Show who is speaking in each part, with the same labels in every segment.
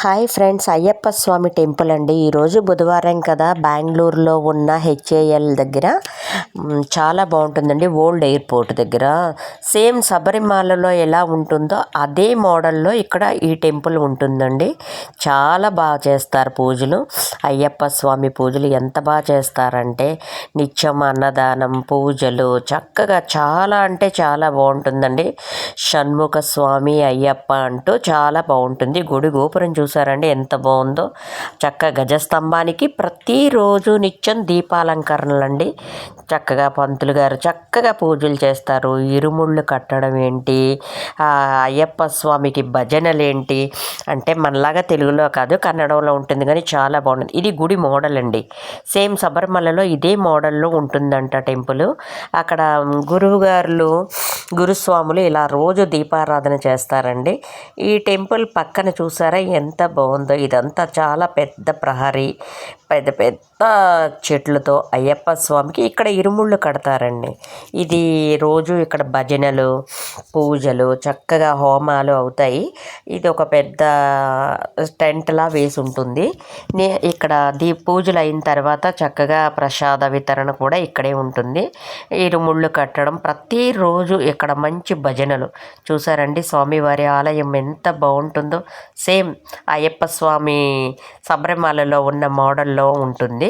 Speaker 1: Hi friends, Ayyappa స్వామి temple అండి. ఈరోజు బుధవారం కదా, బెంగళూరులో ఉన్న హెచ్ఏఎల్ దగ్గర చాలా బాగుంటుందండి. ఓల్డ్ ఎయిర్పోర్ట్ దగ్గర సేమ్ శబరిమలలో ఎలా ఉంటుందో అదే మోడల్లో ఇక్కడ ఈ టెంపుల్ ఉంటుందండి. చాలా బాగా చేస్తారు పూజలు. అయ్యప్ప స్వామి పూజలు ఎంత బాగా చేస్తారంటే నిత్యం అన్నదానం, పూజలు చక్కగా చాలా అంటే చాలా బాగుంటుందండి. షణ్ముఖ స్వామి అయ్యప్ప అంటూ చాలా బాగుంటుంది. గుడి గోపురం చూసారండి ఎంత బాగుందో. చక్కగా గజస్తంభానికి ప్రతిరోజు నిత్యం దీపాలంకరణలండి. చక్కగా పంతులు గారు చక్కగా పూజలు చేస్తారు. ఇరుముళ్ళు కట్టడం ఏంటి, అయ్యప్ప స్వామికి భజనలు ఏంటి అంటే మనలాగా తెలుగులో కాదు కన్నడంలో ఉంటుంది, కానీ చాలా బాగుంటుంది. ఇది గుడి మోడల్ అండి. సేమ్ శబరిమలలో ఇదే మోడల్లో ఉంటుందంట టెంపుల్. అక్కడ గురుస్వాములు ఇలా రోజు దీపారాధన చేస్తారండి. ఈ టెంపుల్ పక్కన చూసారా ఎంత బాగుందో. ఇదంతా చాలా పెద్ద ప్రహరీ, పెద్ద పెద్ద చెట్లతో అయ్యప్ప స్వామికి ఇక్కడ ఇరుముళ్ళు కడతారండి. ఇది రోజు ఇక్కడ భజనలు, పూజలు, చక్కగా హోమాలు అవుతాయి. ఇది ఒక పెద్ద టెంట్లా వేసి ఉంటుంది. ఇక్కడ పూజలు అయిన తర్వాత చక్కగా ప్రసాద వితరణ కూడా ఇక్కడే ఉంటుంది. ఇరుముళ్ళు కట్టడం ప్రతిరోజు ఇక్కడ మంచి భజనలు చూసారండి. స్వామివారి ఆలయం ఎంత బాగుంటుందో. సేమ్ అయ్యప్ప స్వామి శబరిమలలో ఉన్న మోడల్లో ఉంటుంది.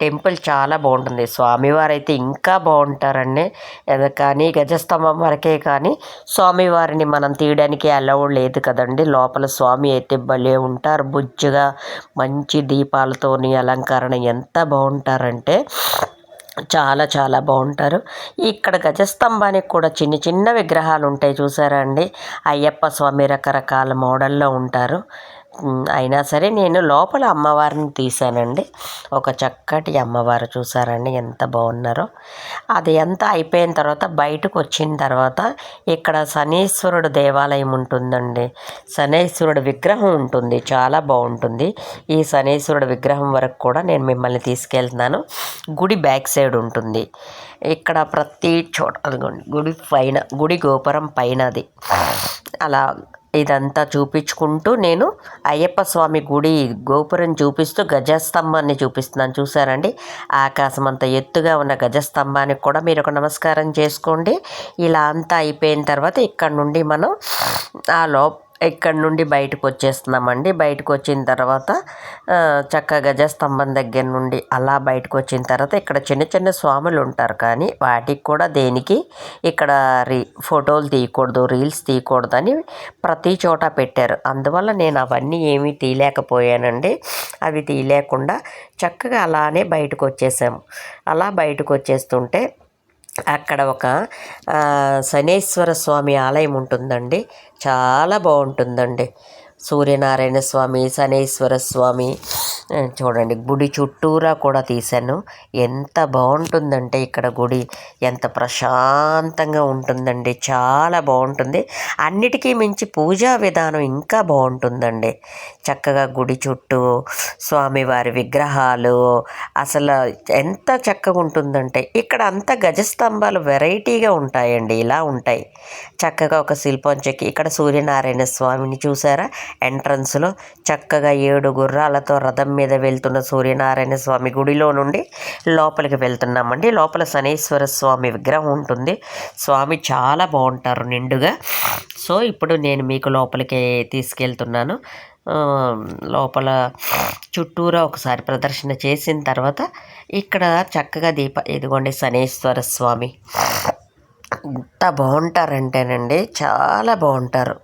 Speaker 1: టెంపుల్ చాలా బాగుంటుంది. స్వామివారు అయితే ఇంకా బాగుంటారండి. కానీ గజస్తంభం వరకే, కానీ స్వామివారిని మనం తీయడానికి అలౌడ్ లేదు కదండి. లోపల స్వామి అయితే భలే ఉంటారు. బుజ్జుగా మంచి దీపాలతోని అలంకరణ ఎంత బాగుంటారంటే చాలా చాలా బాగుంటారు. ఇక్కడ గజస్తంభానికి కూడా చిన్న చిన్న విగ్రహాలు ఉంటాయి చూసారా అండి. అయ్యప్ప స్వామి రకరకాల మోడల్లో ఉంటారు. అయినా సరే నేను లోపల అమ్మవారిని తీశానండి. ఒక చక్కటి అమ్మవారు చూసారండి ఎంత బాగున్నారో. అది అంతా అయిపోయిన తర్వాత బయటకు వచ్చిన తర్వాత ఇక్కడ శనీశ్వరుడు దేవాలయం ఉంటుందండి. శనీశ్వరుడు విగ్రహం ఉంటుంది, చాలా బాగుంటుంది. ఈ శనీశ్వరుడు విగ్రహం వరకు కూడా నేను మిమ్మల్ని తీసుకెళ్తున్నాను. గుడి బ్యాక్ సైడ్ ఉంటుంది. ఇక్కడ ప్రతి చోట అదిగోండి గుడి గోపురం పైన అది అలా ఇదంతా చూపించుకుంటూ నేను అయ్యప్ప స్వామి గుడి గోపురం చూపిస్తూ గజస్తంభాన్ని చూపిస్తున్నాను చూసారండి. ఆకాశం అంత ఎత్తుగా ఉన్న గజస్తంభానికి కూడా మీరు ఒక నమస్కారం చేసుకోండి. ఇలా అంతా అయిపోయిన తర్వాత ఇక్కడ నుండి మనం ఇక్కడ నుండి బయటకు వచ్చేస్తున్నామండి. బయటకు వచ్చిన తర్వాత చక్కగా గజస్తంభం దగ్గర నుండి అలా బయటకు వచ్చిన తర్వాత ఇక్కడ చిన్న చిన్న స్వాములు ఉంటారు, కానీ వాటికి కూడా దేనికి ఇక్కడ ఫోటోలు తీయకూడదు, రీల్స్ తీయకూడదు అని ప్రతి చోట పెట్టారు. అందువల్ల నేను అవన్నీ ఏమీ తీయలేకపోయానండి. అవి తీయలేకుండా చక్కగా అలానే బయటకు వచ్చేసాము. అలా బయటకు వచ్చేస్తుంటే అక్కడ ఒక శనేశ్వర స్వామి ఆలయం ఉంటుందండి. చాలా బాగుంటుందండి. సూర్యనారాయణ స్వామి, శనేశ్వర స్వామి చూడండి. గుడి చుట్టూరా కూడా తీశాను. ఎంత బాగుంటుందంటే ఇక్కడ గుడి ఎంత ప్రశాంతంగా ఉంటుందండి. చాలా బాగుంటుంది. అన్నిటికీ మించి పూజా విధానం ఇంకా బాగుంటుందండి. చక్కగా గుడి చుట్టూ స్వామివారి విగ్రహాలు అసలు ఎంత చక్కగా ఉంటుందంటే ఇక్కడ అంతా గజస్తంభాలు వెరైటీగా ఉంటాయండి. ఇలా ఉంటాయి. చక్కగా ఒక శిల్పం చెక్కి ఇక్కడ సూర్యనారాయణ స్వామిని చూసారా. ఎంట్రన్స్లో చక్కగా 7 గుర్రాలతో రథం మీద వెళ్తున్న సూర్యనారాయణ స్వామి గుడిలో నుండి లోపలికి వెళ్తున్నామండి. లోపల శనీశ్వర స్వామి విగ్రహం ఉంటుంది. స్వామి చాలా బాగుంటారు నిండుగా. సో ఇప్పుడు నేను మీకు లోపలికి తీసుకెళ్తున్నాను. లోపల చుట్టూరా ఒకసారి ప్రదర్శన చేసిన తర్వాత ఇక్కడ చక్కగా ఇదిగోండి శనీశ్వర స్వామి ఎంత బాగుంటారంటేనండి చాలా బాగుంటారు.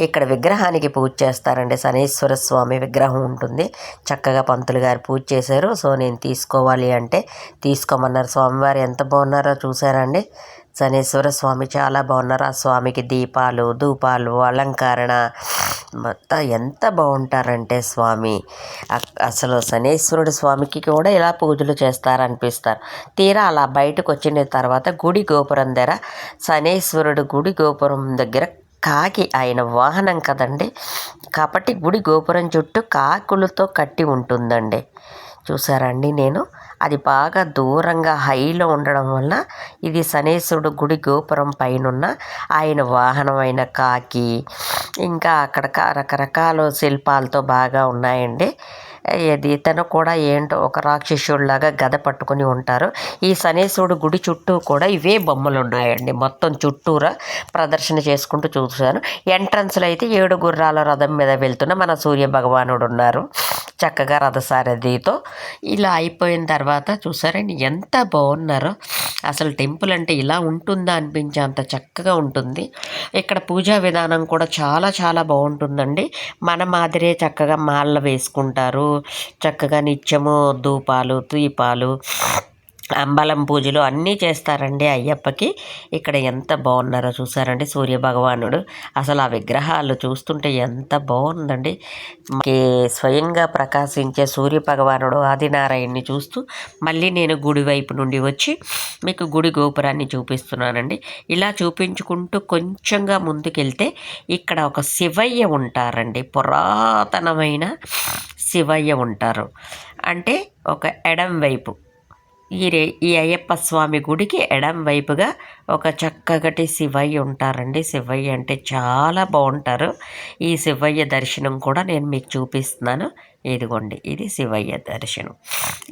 Speaker 1: ఇక్కడ విగ్రహానికి పూజ చేస్తారండి. శనీశ్వర స్వామి విగ్రహం ఉంటుంది. చక్కగా పంతులు గారు పూజ చేశారు. సో నేను తీసుకోవాలి అంటే తీసుకోమన్నారు. స్వామివారు ఎంత బాగున్నారో చూసారండి. శనీశ్వర స్వామి చాలా బాగున్నారు. ఆ స్వామికి దీపాలు, ధూపాలు, అలంకరణ మొత్తం ఎంత బాగుంటారంటే స్వామి అసలు శనీశ్వరుడు స్వామికి కూడా ఇలా పూజలు చేస్తారనిపిస్తారు. తీరా అలా బయటకు వచ్చిన తర్వాత గుడి గోపురం దగ్గర శనీశ్వరుడు గుడి గోపురం దగ్గర కాకి ఆయన వాహనం కదండి, కాబట్టి గుడి గోపురం చుట్టూ కాకులతో కట్టి ఉంటుందండి. చూసారండి నేను అది బాగా దూరంగా హైలో ఉండడం వల్ల ఇది శనేశ్వరుడు గుడి గోపురం పైనున్న ఆయన వాహనమైన కాకి, ఇంకా అక్కడ రకరకాల శిల్పాలతో బాగా ఉన్నాయండి. ఇది ఇతను కూడా ఏంటో ఒక రాక్షసుడిలాగా గద పట్టుకుని ఉంటారు. ఈ శనేశ్వరుడు గుడి చుట్టూ కూడా ఇవే బొమ్మలు ఉన్నాయండి. మొత్తం చుట్టూరా ప్రదర్శన చేసుకుంటూ చూశాను. ఎంట్రన్స్లో అయితే 7 గుర్రాల రథం మీద వెళ్తున్న మన సూర్య భగవానుడు ఉన్నారు, చక్కగా రథసారథితో. ఇలా అయిపోయిన తర్వాత చూసారండి ఎంత బాగున్నారో. అసలు టెంపుల్ అంటే ఇలా ఉంటుందా అనిపించే అంత చక్కగా ఉంటుంది. ఇక్కడ పూజా విధానం కూడా చాలా చాలా బాగుంటుందండి. మన మాదిరే చక్కగా మాల వేసుకుంటారు, చక్కగా నిత్యము ధూపాలు దీపాలు అంబలం పూజలు అన్నీ చేస్తారండి అయ్యప్పకి. ఇక్కడ ఎంత బాగున్నారో చూసారండి సూర్య భగవానుడు. అసలు ఆ విగ్రహాలు చూస్తుంటే ఎంత బాగుందండి. మనకి స్వయంగా ప్రకాశించే సూర్య భగవానుడు ఆదినారాయణ్ణి చూస్తూ మళ్ళీ నేను గుడి వైపు నుండి వచ్చి మీకు గుడి గోపురాన్ని చూపిస్తున్నానండి. ఇలా చూపించుకుంటూ కొంచెంగా ముందుకెళ్తే ఇక్కడ ఒక శివయ్య ఉంటారండి, పురాతనమైన శివయ్య ఉంటారు. అంటే ఒక ఎడం వైపు ఈ అయ్యప్ప స్వామి గుడికి ఎడం వైపుగా ఒక చక్కటి శివయ్య ఉంటారండి. శివయ్య అంటే చాలా బాగుంటారు. ఈ శివయ్య దర్శనం కూడా నేను మీకు చూపిస్తున్నాను. ఇదిగోండి, ఇది శివయ్య దర్శనం.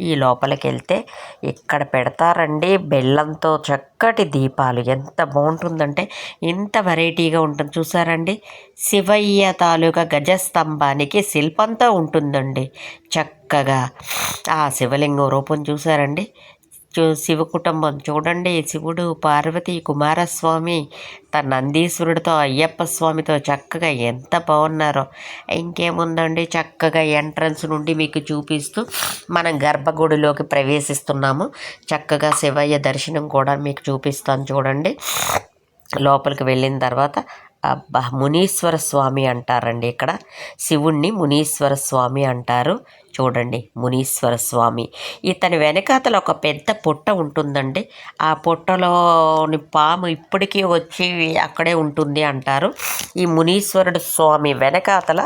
Speaker 1: ఈ లోపలికి వెళ్తే ఇక్కడ పెడతారండి బెల్లంతో చక్కటి దీపాలు. ఎంత బాగుంటుందంటే ఇంత వెరైటీగా ఉంటుంది. చూసారండి, శివయ్య తాలూకా గజస్తంభానికి శిల్పంతో ఉంటుందండి చక్కగా. ఆ శివలింగం రూపం చూసారండి. శివ కుటుంబం చూడండి, శివుడు, పార్వతి, కుమారస్వామి, తన నందీశ్వరుడితో, అయ్యప్ప స్వామితో చక్కగా ఎంత బాగున్నారో. ఇంకేముందండి, చక్కగా ఎంట్రన్స్ నుండి మీకు చూపిస్తూ మనం గర్భగుడిలోకి ప్రవేశిస్తున్నాము. చక్కగా శివయ్య దర్శనం కూడా మీకు చూపిస్తాను చూడండి. లోపలికి వెళ్ళిన తర్వాత అబ్బా, మునీశ్వర స్వామి అంటారండి. ఇక్కడ శివుణ్ణి మునీశ్వర స్వామి అంటారు. చూడండి, మునీశ్వర స్వామి. ఇతని వెనకాతల ఒక పెద్ద పుట్ట ఉంటుందండి. ఆ పుట్టలోని పాము ఇప్పటికీ వచ్చి అక్కడే ఉంటుంది అంటారు. ఈ మునీశ్వరుడు స్వామి వెనకాతల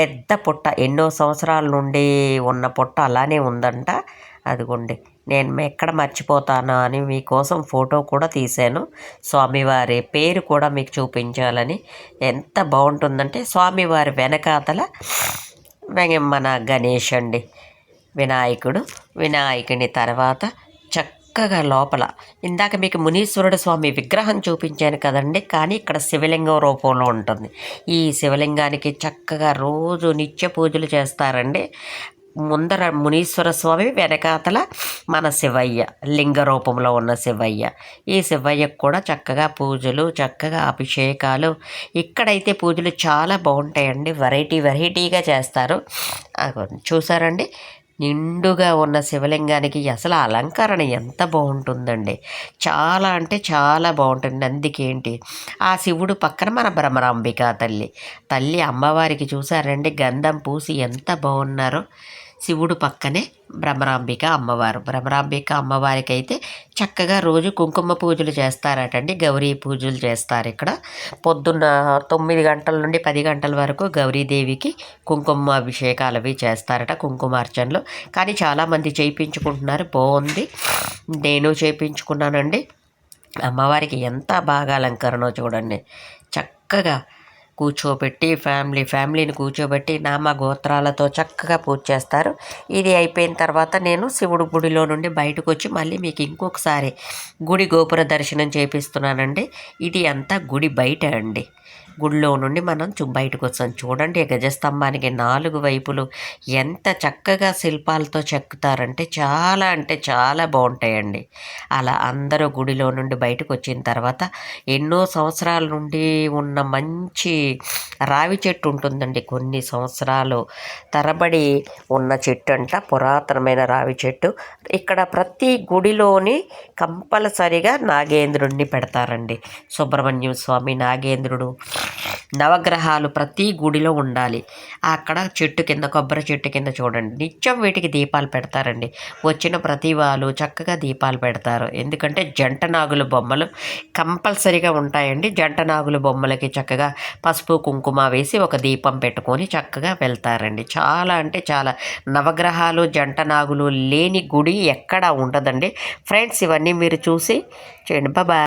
Speaker 1: పెద్ద పుట్ట, ఎన్నో సంవత్సరాల నుండి ఉన్న పుట్ట అలానే ఉందంట. అదిగోండి, నేను ఎక్కడ మర్చిపోతానా అని మీకోసం ఫోటో కూడా తీశాను. స్వామివారి పేరు కూడా మీకు చూపించాలని. ఎంత బాగుంటుందంటే స్వామివారి వెనకాతల మన గణేష్ అండి, వినాయకుని తర్వాత చక్కగా లోపల ఇందాక మీకు మునీశ్వరుడు స్వామి విగ్రహం చూపించాను కదండి, కానీ ఇక్కడ శివలింగం రూపంలో ఉంటుంది. ఈ శివలింగానికి చక్కగా రోజు నిత్య పూజలు చేస్తారండి. ముందర మునీశ్వర స్వామి, వెనకాతల మన శివయ్య, లింగ రూపంలో ఉన్న శివయ్య. ఈ శివయ్యకు కూడా చక్కగా పూజలు, చక్కగా అభిషేకాలు. ఇక్కడైతే పూజలు చాలా బాగుంటాయండి, వెరైటీగా చేస్తారు. చూసారండి, నిండుగా ఉన్న శివలింగానికి అసలు అలంకరణ ఎంత బాగుంటుందండి. చాలా అంటే చాలా బాగుంటుంది. అందుకేంటి, ఆ శివుడు పక్కన మన భ్రమరాంబిక తల్లి అమ్మవారికి చూసారండి గంధం పూసి ఎంత బాగున్నారో. శివుడు పక్కనే భ్రమరాంబిక అమ్మవారికి అయితే చక్కగా రోజు కుంకుమ పూజలు చేస్తారటండి. గౌరీ పూజలు చేస్తారు. ఇక్కడ పొద్దున్న 9 గంటల నుండి 10 గంటల వరకు గౌరీదేవికి కుంకుమ అభిషేకాలు అవి చేస్తారట, కుంకుమార్చనలు. కానీ చాలామంది చేయించుకుంటున్నారు, బాగుంది. నేను చేయించుకున్నానండి. అమ్మవారికి ఎంత బాగా అలంకరణో చూడండి. చక్కగా కూర్చోబెట్టి ఫ్యామిలీని కూర్చోబెట్టి నామ గోత్రాలతో చక్కగా పూజ చేస్తారు. ఇది అయిపోయిన తర్వాత నేను శివుడు గుడిలో నుండి బయటకు వచ్చి మళ్ళీ మీకు ఇంకొకసారి గుడి గోపుర దర్శనం చేపిస్తున్నానండి. ఇది అంతా గుడి బయట అండి. గుడిలో నుండి మనం బయటకు వచ్చాం. చూడండి, గజస్తంభానికి 4 వైపులు ఎంత చక్కగా శిల్పాలతో చెక్కుతారంటే చాలా బాగుంటాయండి. అలా అందరూ గుడిలో నుండి బయటకు వచ్చిన తర్వాత ఎన్నో సంవత్సరాల నుండి ఉన్న మంచి రావి చెట్టు ఉంటుందండి. కొన్ని సంవత్సరాలు తరబడి ఉన్న చెట్టు అంట, పురాతనమైన రావి చెట్టు. ఇక్కడ ప్రతి గుడిలోని కంపల్సరిగా నాగేంద్రుడిని పెడతారండి. సుబ్రహ్మణ్యం స్వామి, నాగేంద్రుడు, నవగ్రహాలు ప్రతి గుడిలో ఉండాలి. అక్కడ చెట్టు కింద, కొబ్బరి చెట్టు కింద చూడండి నిత్యం వీటికి దీపాలు పెడతారండి. వచ్చిన ప్రతి వాళ్ళు చక్కగా దీపాలు పెడతారు. ఎందుకంటే జంట నాగుల బొమ్మలు కంపల్సరీగా ఉంటాయండి. జంట నాగుల బొమ్మలకి చక్కగా పసుపు కుంకుమ వేసి ఒక దీపం పెట్టుకొని చక్కగా వెళ్తారండి. చాలా అంటే చాలా నవగ్రహాలు జంట నాగులు లేని గుడి ఎక్కడా ఉండదండి. ఫ్రెండ్స్, ఇవన్నీ మీరు చూసి చేయండి. బాయ్.